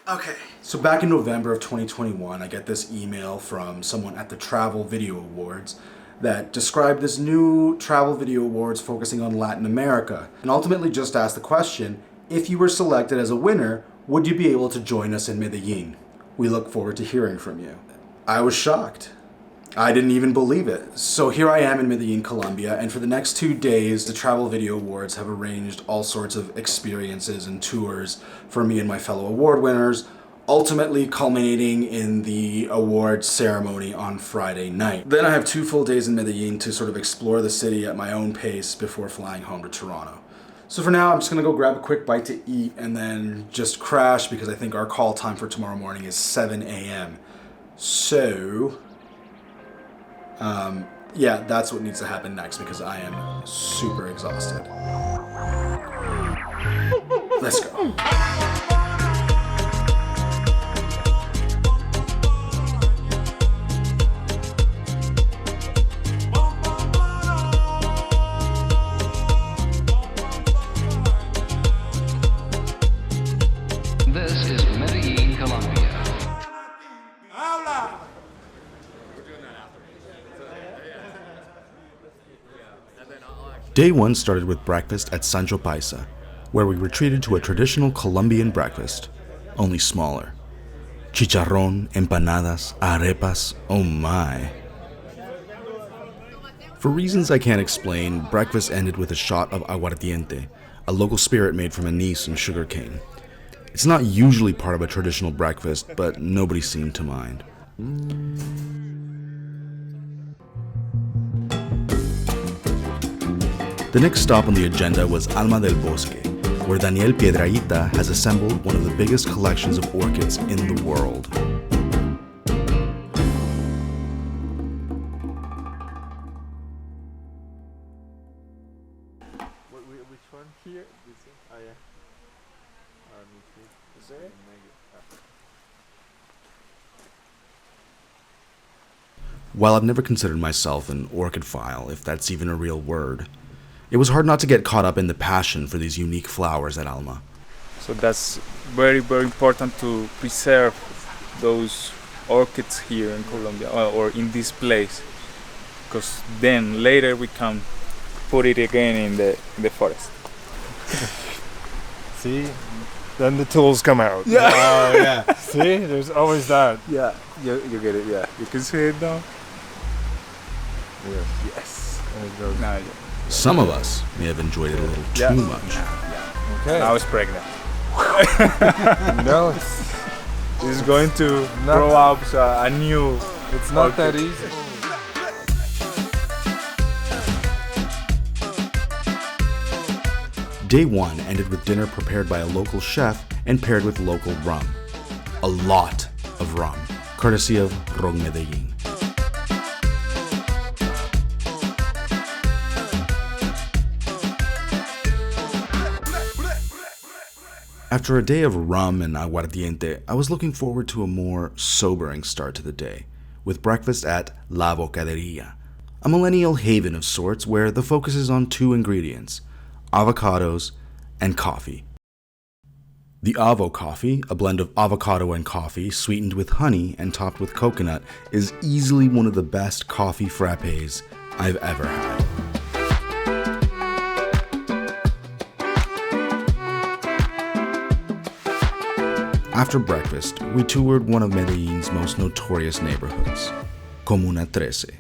Okay, so back in November of 2021, I get this email from someone at the Travel Video Awards that described this new Travel Video Awards focusing on Latin America, and ultimately just asked the question, if you were selected as a winner, would you be able to join us in Medellin? We look forward to hearing from you. I was shocked. I didn't even believe it. So here I am in Medellin, Colombia, and for the next 2 days, the Travel Video Awards have arranged all sorts of experiences and tours for me and my fellow award winners, ultimately culminating in the awards ceremony on Friday night. Then I have 2 full days in Medellin to sort of explore the city at my own pace before flying home to Toronto. So for now, I'm just gonna go grab a quick bite to eat and then just crash because I think our call time for tomorrow morning is 7 a.m. So, yeah, that's what needs to happen next because I am super exhausted. Let's go. This is Medellin, Colombia. Day 1 started with breakfast at Sancho Paisa, where we were treated to a traditional Colombian breakfast, only smaller. Chicharrón, empanadas, arepas, oh my. For reasons I can't explain, breakfast ended with a shot of aguardiente, a local spirit made from anise and sugarcane. It's not usually part of a traditional breakfast, but nobody seemed to mind. The next stop on the agenda was Alma del Bosque, where Daniel Piedrahita has assembled one of the biggest collections of orchids in the world. Which one here? This one? Oh yeah. Is there it? While I've never considered myself an orchidphile, if that's even a real word, it was hard not to get caught up in the passion for these unique flowers at Alma. So that's very, very important to preserve those orchids here in Colombia or in this place, because then later we can put it again in the forest. See? Then the tools come out. Yeah. Oh, yeah. See? There's always that. Yeah, you get it. Yeah, you can see it now. Yeah. Yes. And it goes. Now, Some of us may have enjoyed it a little Yeah. too much. Okay. I was pregnant. No, It's going to Not- grow up a new. it's not that orchid. easy. Day 1 ended with dinner prepared by a local chef and paired with local rum. A lot of rum, courtesy of Ron Medellin. After a day of rum and aguardiente, I was looking forward to a more sobering start to the day, with breakfast at La Bocaderia, a millennial haven of sorts where the focus is on 2 ingredients, avocados and coffee. The Avo coffee, a blend of avocado and coffee sweetened with honey and topped with coconut, is easily one of the best coffee frappes I've ever had. After breakfast, we toured one of Medellin's most notorious neighborhoods, Comuna 13.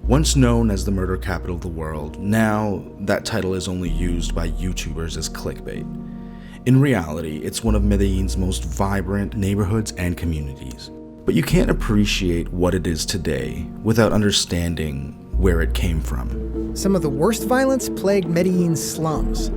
Once known as the murder capital of the world, now that title is only used by YouTubers as clickbait. In reality, it's one of Medellin's most vibrant neighborhoods and communities. But you can't appreciate what it is today without understanding where it came from. Some of the worst violence plagued Medellin's slums.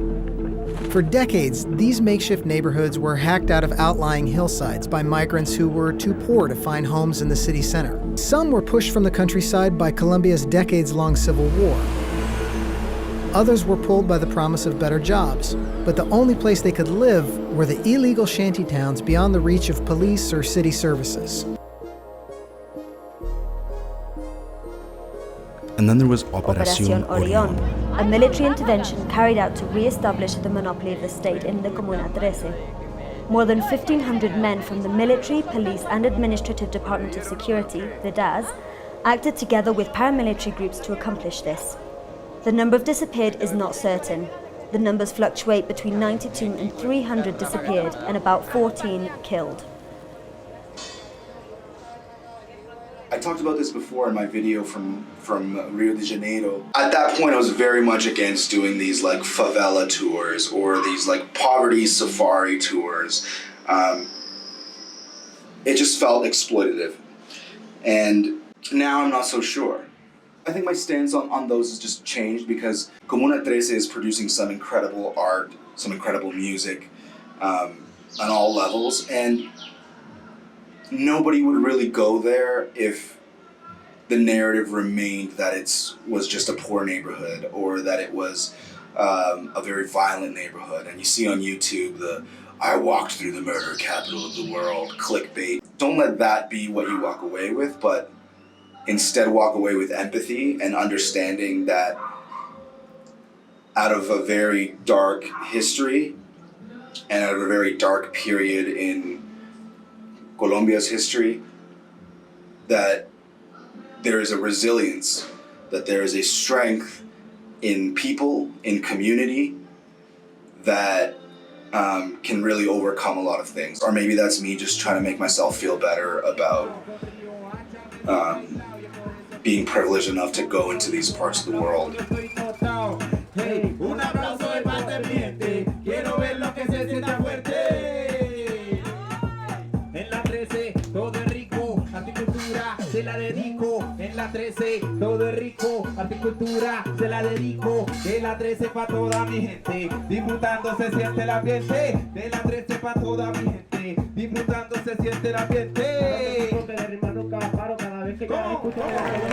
For decades, these makeshift neighborhoods were hacked out of outlying hillsides by migrants who were too poor to find homes in the city center. Some were pushed from the countryside by Colombia's decades-long civil war. Others were pulled by the promise of better jobs, but the only place they could live were the illegal shantytowns beyond the reach of police or city services. And then there was Operación Orión, a military intervention carried out to re-establish the monopoly of the state in the Comuna 13. more than 1,500 men from the military, police and administrative department of security, the DAS, acted together with paramilitary groups to accomplish this. The number of disappeared is not certain. The numbers fluctuate between 92 and 300 disappeared and about 14 killed. I talked about this before in my video from Rio de Janeiro. At that point, I was very much against doing these like favela tours or these like poverty safari tours. It just felt exploitative. And now I'm not so sure. I think my stance on those has just changed because Comuna 13 is producing some incredible art, some incredible music on all levels. And nobody would really go there if the narrative remained that it was just a poor neighborhood or that it was a very violent neighborhood. And you see on YouTube the "I walked through the murder capital of the world" clickbait. Don't let that be what you walk away with, but instead walk away with empathy and understanding that out of a very dark history and out of a very dark period in Colombia's history, that there is a resilience, that there is a strength in people, in community, that can really overcome a lot of things. Or maybe that's me just trying to make myself feel better about being privileged enough to go into these parts of the world. Se la dedico, en la 13 todo es rico, horticultura se la dedico, de la 13 pa' toda mi gente, disfrutando se siente el ambiente, de la 13 pa' toda mi gente, disfrutando se siente el ambiente.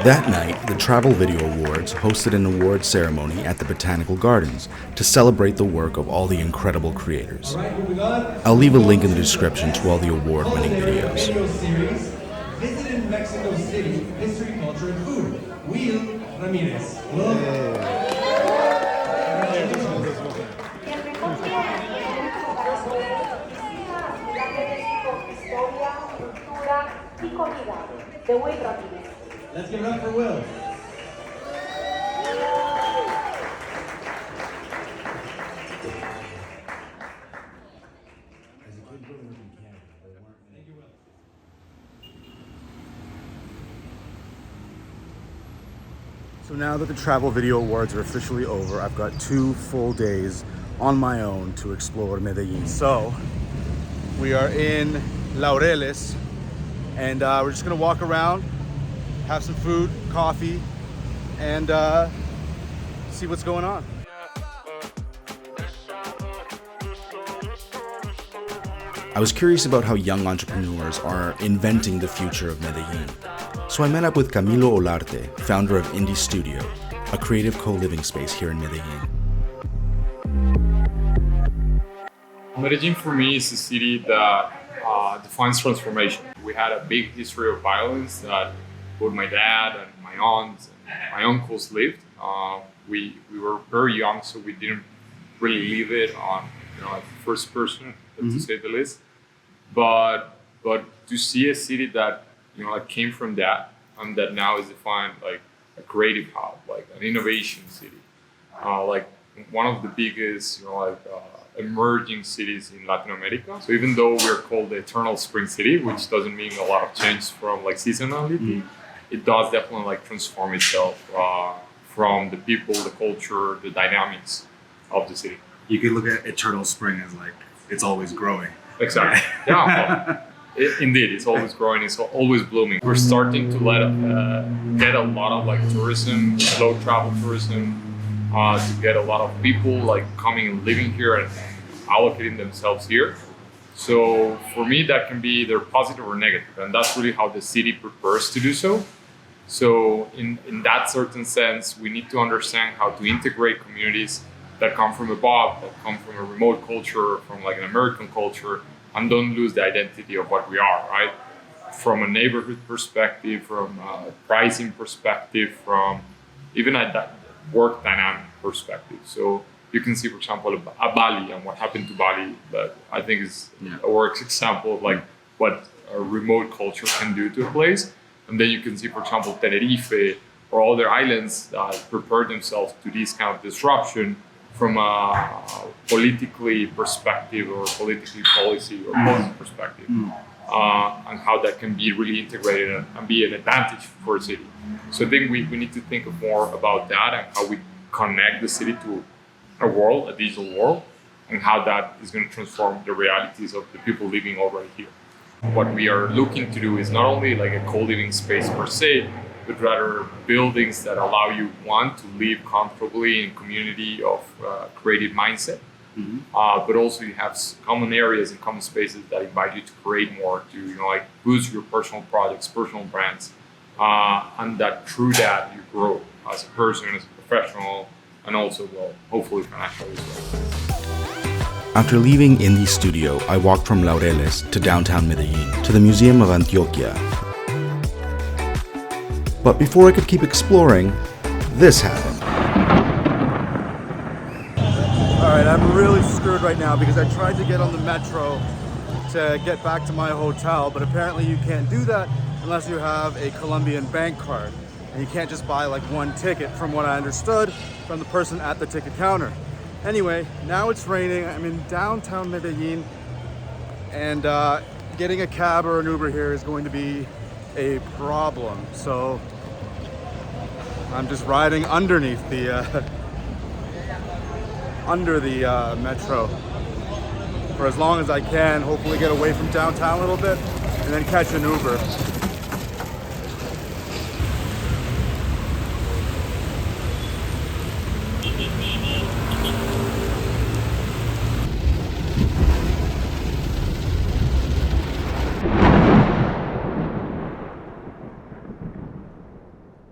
That night, the Travel Video Awards hosted an award ceremony at the Botanical Gardens to celebrate the work of all the incredible creators. I'll leave a link in the description to all the award-winning videos. Visited Mexico City, history, culture, and food. Will Ramirez. Let's give it up for Will. So now that the Travel Video Awards are officially over, I've got 2 full days on my own to explore Medellin. So we are in Laureles, and we're just gonna walk around, have some food, coffee, and see what's going on. I was curious about how young entrepreneurs are inventing the future of Medellin. So I met up with Camilo Olarte, founder of Indie Studio, a creative co-living space here in Medellin. Medellin for me is a city that defines transformation. We had a big history of violence that both my dad and my aunt and my uncles lived. We were very young, so we didn't really live it on like first person, to say the least. But to see a city that like came from that and that now is defined like a creative hub, like an innovation city, like one of the biggest emerging cities in Latin America. So even though we're called the Eternal Spring City, which doesn't mean a lot of change from like seasonality, it does definitely like transform itself from the people, the culture, the dynamics of the city. You could look at Eternal Spring as like it's always growing. Exactly. Yeah. Indeed, it's always growing. It's always blooming. We're starting to get a lot of like tourism, slow travel tourism, to get a lot of people like coming and living here and allocating themselves here. So for me, that can be either positive or negative, and that's really how the city prepares to do so. So in that certain sense, we need to understand how to integrate communities that come from above, that come from a remote culture, from like an American culture, and don't lose the identity of what we are, right? From a neighborhood perspective, from a pricing perspective, from even a work dynamic perspective. So you can see, for example, a Bali and what happened to Bali, that I think is a works example of like what a remote culture can do to a place. And then you can see, for example, Tenerife or other islands that prepare themselves to this kind of disruption from a politically perspective or politically policy or policy perspective, and how that can be really integrated and be an advantage for a city. So I think we need to think more about that and how we connect the city to a world, a digital world, and how that is going to transform the realities of the people living already here. What we are looking to do is not only like a co-living space per se, but rather buildings that allow you, one, to live comfortably in community of creative mindset, but also you have common areas and common spaces that invite you to create more, to like boost your personal projects, personal brands, and that through that you grow as a person, as a professional, and also, well, hopefully financially as well. After leaving Indie's studio, I walked from Laureles to downtown Medellin to the Museum of Antioquia. But before I could keep exploring, this happened. Alright, I'm really screwed right now because I tried to get on the metro to get back to my hotel, but apparently you can't do that unless you have a Colombian bank card. And you can't just buy like one ticket, from what I understood from the person at the ticket counter. Anyway, now it's raining. I'm in downtown Medellin, and getting a cab or an Uber here is going to be a problem. So I'm just riding underneath the under the metro for as long as I can. Hopefully get away from downtown a little bit and then catch an Uber.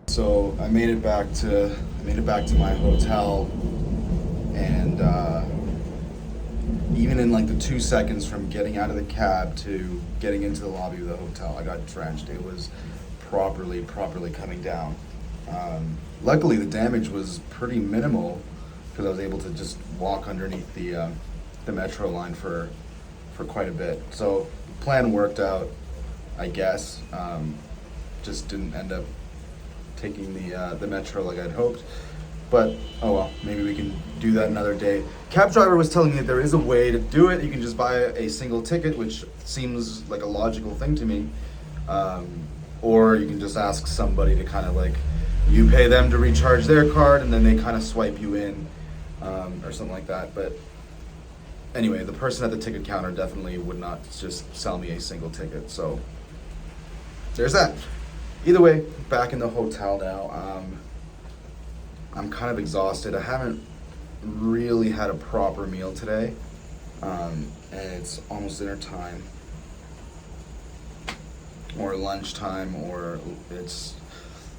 So I made it back to my hotel, and even in like the 2 seconds from getting out of the cab to getting into the lobby of the hotel, I got drenched. It was properly coming down. Luckily, the damage was pretty minimal because I was able to just walk underneath the metro line for quite a bit. So the plan worked out, I guess. Just didn't end up taking the metro like I'd hoped, but oh well, maybe we can do that another day. Cab driver was telling me that there is a way to do it. You can just buy a single ticket, which seems like a logical thing to me, or you can just ask somebody to kind of like, you pay them to recharge their card and then they kind of swipe you in, or something like that. But anyway, the person at the ticket counter definitely would not just sell me a single ticket, so there's that. Either way, back in the hotel now. I'm kind of exhausted. I haven't really had a proper meal today, and it's almost dinner time, or lunchtime, or it's,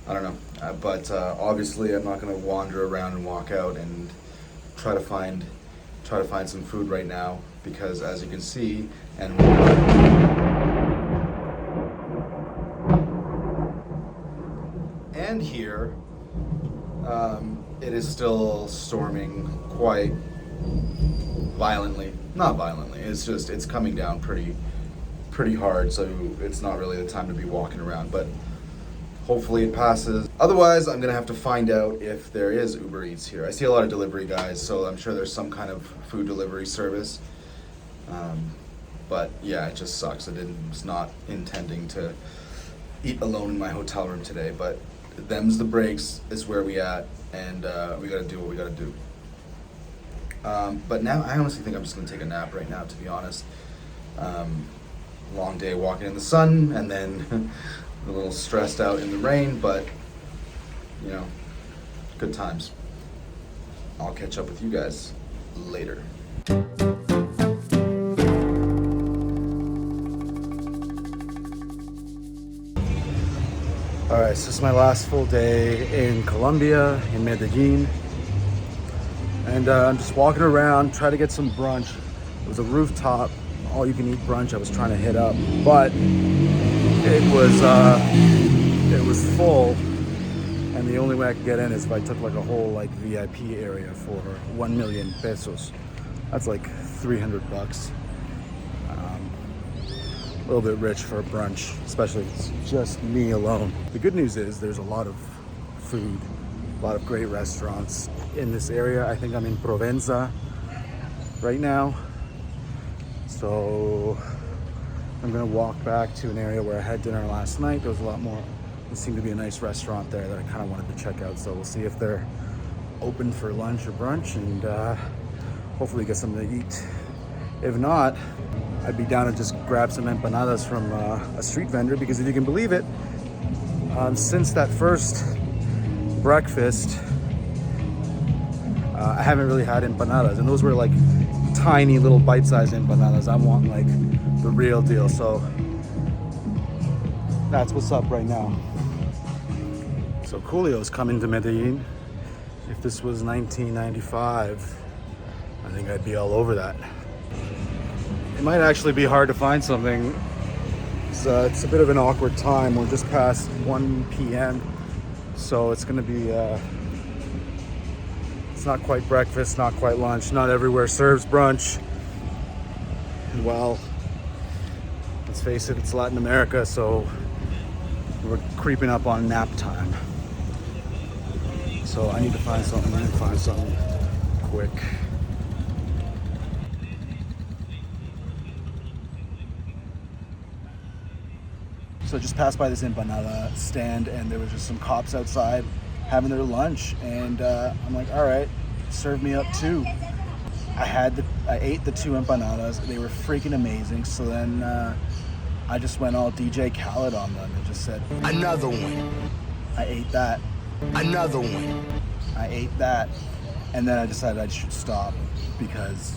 I don't know. But obviously, I'm not going to wander around and walk out and try to find some food right now, because as you can see, and here, it is still storming quite violently. Not violently, it's coming down pretty hard, so it's not really the time to be walking around, but hopefully it passes. Otherwise, I'm gonna have to find out if there is Uber Eats here. I see a lot of delivery guys, so I'm sure there's some kind of food delivery service. But yeah, it just sucks. I was not intending to eat alone in my hotel room today, but them's the breaks, is where we at, and we gotta do what we gotta do. But now I honestly think I'm just gonna take a nap right now, to be honest. Long day walking in the sun, and then a little stressed out in the rain, but you know, good times. I'll catch up with you guys later. Alright, so this is my last full day in Colombia, in Medellin. And I'm just walking around, trying to get some brunch. It was a rooftop, all-you-can-eat brunch I was trying to hit up, but it was full. And the only way I could get in is if I took like a whole like VIP area for 1 million pesos. That's like 300 bucks. A little bit rich for a brunch, especially if it's just me alone. The good news is there's a lot of food, a lot of great restaurants in this area. I think I'm in Provenza right now. So I'm gonna walk back to an area where I had dinner last night. There was a lot more, there seemed to be a nice restaurant there that I kind of wanted to check out. So we'll see if they're open for lunch or brunch and hopefully get something to eat. If not, I'd be down to just grab some empanadas from a street vendor, because if you can believe it, since that first breakfast, I haven't really had empanadas, and those were like tiny little bite-sized empanadas. I want like the real deal, so that's what's up right now. So Julio's coming to Medellin. If this was 1995, I think I'd be all over that. It might actually be hard to find something. It's a bit of an awkward time. We're just past 1 p.m. So it's gonna be, it's not quite breakfast, not quite lunch. Not everywhere serves brunch. And well, let's face it, it's Latin America, so we're creeping up on nap time. So I need to find something. I need to find something quick. So I just passed by this empanada stand, and there was just some cops outside having their lunch, and I'm like, all right, serve me up two. I ate the 2 empanadas. They were freaking amazing. So then I just went all DJ Khaled on them and just said, another one. I ate that. Another one. I ate that. And then I decided I should stop, because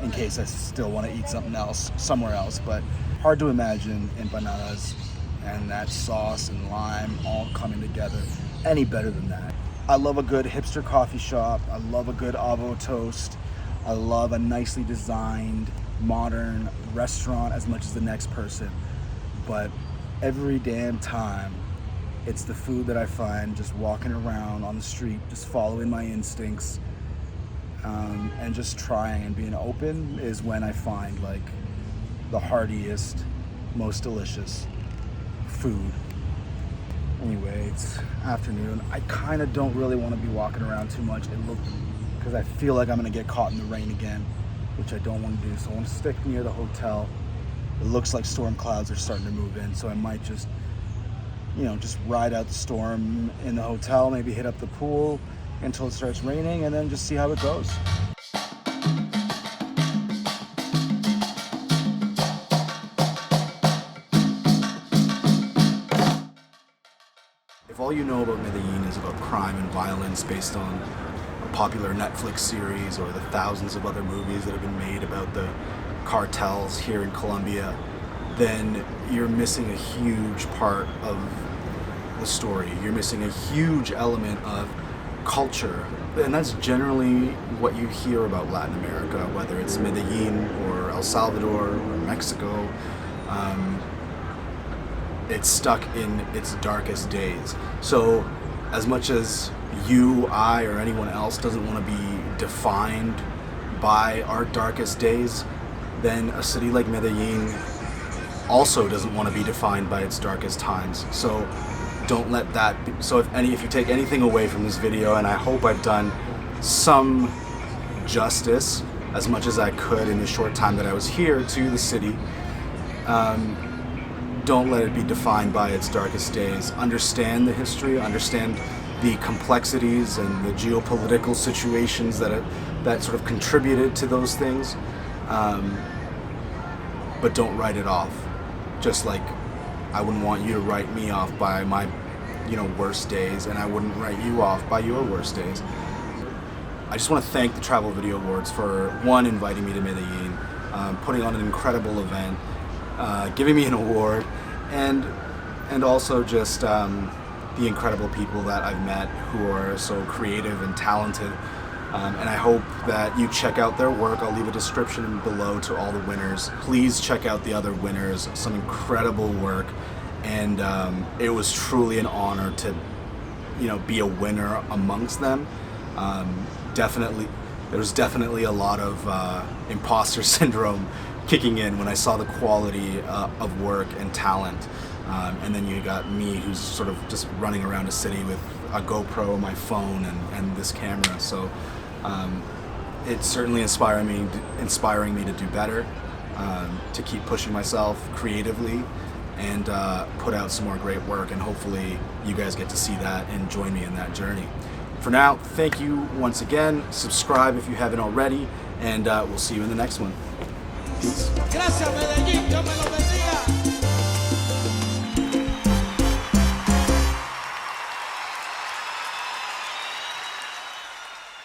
in case I still want to eat something else somewhere else. But hard to imagine empanadas and that sauce and lime all coming together any better than that. I love a good hipster coffee shop. I love a good avo toast. I love a nicely designed modern restaurant as much as the next person. But every damn time, it's the food that I find just walking around on the street, just following my instincts, and just trying and being open, is when I find like the heartiest, most delicious food. Anyway, it's afternoon. I kind of don't really want to be walking around too much, because I feel like I'm gonna get caught in the rain again, which I don't want to do. So I want to stick near the hotel. It looks like storm clouds are starting to move in, so I might just, just ride out the storm in the hotel, maybe hit up the pool until it starts raining, and then just see how it goes. If all you know about Medellin is about crime and violence based on a popular Netflix series or the thousands of other movies that have been made about the cartels here in Colombia, then you're missing a huge part of the story. You're missing a huge element of culture. And that's generally what you hear about Latin America, whether it's Medellin or El Salvador or Mexico. It's stuck in its darkest days. So as much as you, I, or anyone else doesn't want to be defined by our darkest days, then a city like Medellin also doesn't want to be defined by its darkest times. So don't let that be. So if you take anything away from this video, and I hope I've done some justice as much as I could in the short time that I was here to the city, don't let it be defined by its darkest days. Understand the history, understand the complexities and the geopolitical situations that sort of contributed to those things, but don't write it off. Just like I wouldn't want you to write me off by my, worst days, and I wouldn't write you off by your worst days. I just want to thank the Travel Video Awards for, one, inviting me to Medellin, putting on an incredible event, giving me an award, and also just the incredible people that I've met who are so creative and talented. And I hope that you check out their work. I'll leave a description below to all the winners. Please check out the other winners, some incredible work. And it was truly an honor to be a winner amongst them. There's definitely a lot of imposter syndrome kicking in when I saw the quality of work and talent. And then you got me, who's sort of just running around a city with a GoPro, my phone, and this camera. So it's certainly inspiring me to do better, to keep pushing myself creatively, and put out some more great work. And hopefully you guys get to see that and join me in that journey. For now, thank you once again. Subscribe if you haven't already, and we'll see you in the next one. Peace.